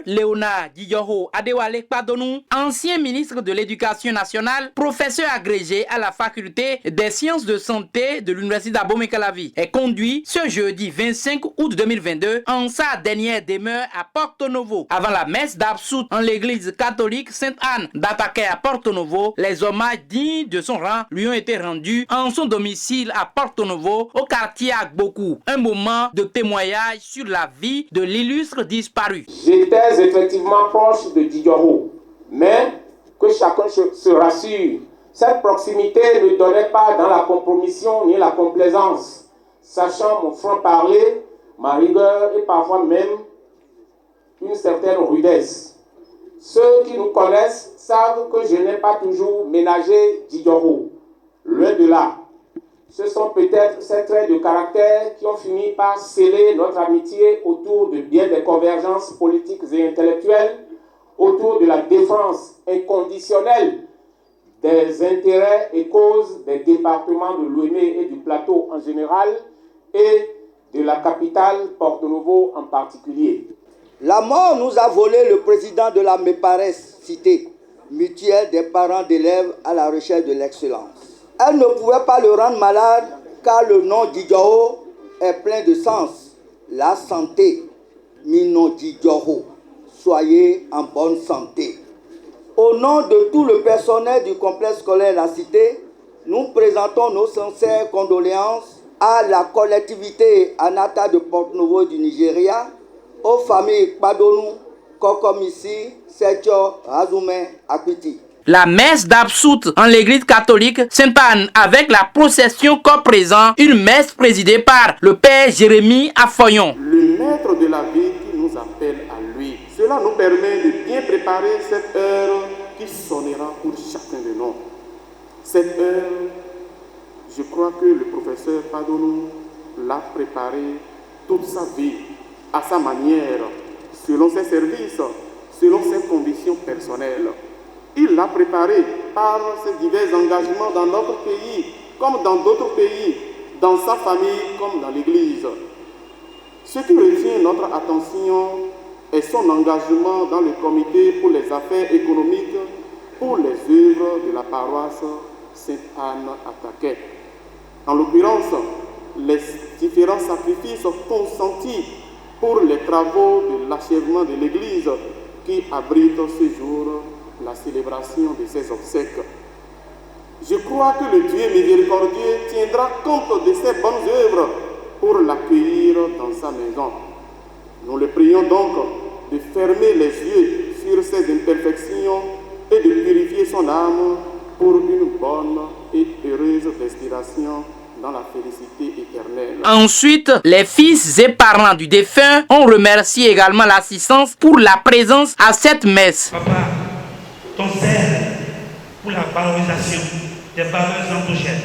Léonard Djidjoro Adewale Kpadonou, ancien ministre de l'Éducation nationale, professeur agrégé à la faculté des sciences de santé de l'Université d'Abomey-Calavi, est conduit ce jeudi 25 août 2022 en sa dernière demeure à Porto Novo. Avant la messe d'Absout en l'église catholique Sainte-Anne d'Ataquet à Porto Novo, les hommages dignes de son rang lui ont été rendus en son domicile à Porto Novo, au quartier Agbokou. Un moment de témoignage sur la vie de l'illustre disparu. J'étais effectivement proche de Djidjoro, mais que chacun se rassure, cette proximité ne donnait pas dans la compromission ni la complaisance, sachant mon franc-parler, ma rigueur et parfois même une certaine rudesse. Ceux qui nous connaissent savent que je n'ai pas toujours ménagé Djidjoro, loin de là. Ce sont peut-être ces traits de caractère qui ont fini par sceller notre amitié autour de bien des convergences politiques et intellectuelles, autour de la défense inconditionnelle des intérêts et causes des départements de Lomé et du plateau en général et de la capitale Porto Novo en particulier. La mort nous a volé le président de la MEPARES cité, mutuelle des parents d'élèves à la recherche de l'excellence. Elle ne pouvait pas le rendre malade car le nom Djidjoro est plein de sens. La santé, Mino Djidjoro. Soyez en bonne santé. Au nom de tout le personnel du complexe scolaire La Cité, nous présentons nos sincères condoléances à la collectivité Anata de Porto Novo du Nigeria, aux familles Kpadonou, Kokomissi, Sergio, Razoumé, Akwiti. La messe d'Absout en l'église catholique Sainte-Anne avec la procession corps présent, une messe présidée par le père Jérémie Afoyon. Le maître de la vie qui nous appelle à lui. Cela nous permet de bien préparer cette heure qui sonnera pour chacun de nous. Cette heure, je crois que le professeur Kpadonou l'a préparée toute sa vie, à sa manière, selon ses services, selon ses conditions personnelles. Il l'a préparé par ses divers engagements dans notre pays, comme dans d'autres pays, dans sa famille comme dans l'Église. Ce qui retient notre attention est son engagement dans le comité pour les affaires économiques pour les œuvres de la paroisse Sainte-Anne Ataquet. En l'occurrence, les différents sacrifices consentis pour les travaux de l'achèvement de l'Église qui abrite ce jour la célébration de ses obsèques. Je crois que le Dieu miséricordieux tiendra compte de ses bonnes œuvres pour l'accueillir dans sa maison. Nous le prions donc de fermer les yeux sur ses imperfections et de purifier son âme pour une bonne et heureuse destination dans la félicité éternelle. Ensuite, les fils et parents du défunt ont remercié également l'assistance pour la présence à cette messe. Papa, ton zèle pour la valorisation des valeurs endogènes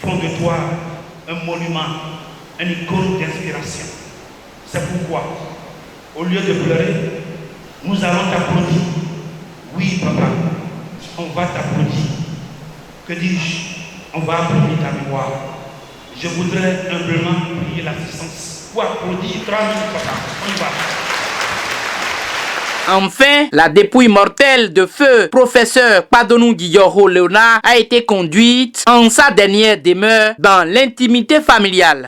font de toi un monument, un icône d'inspiration. C'est pourquoi, au lieu de pleurer, nous allons t'applaudir. Oui, papa, on va t'applaudir. Que dis-je? On va applaudir ta mémoire. Je voudrais humblement prier l'assistance pour applaudir 3 minutes, papa. On y va. Enfin, la dépouille mortelle de feu professeur Kpadonou Djidjoro Léonard a été conduite en sa dernière demeure dans l'intimité familiale.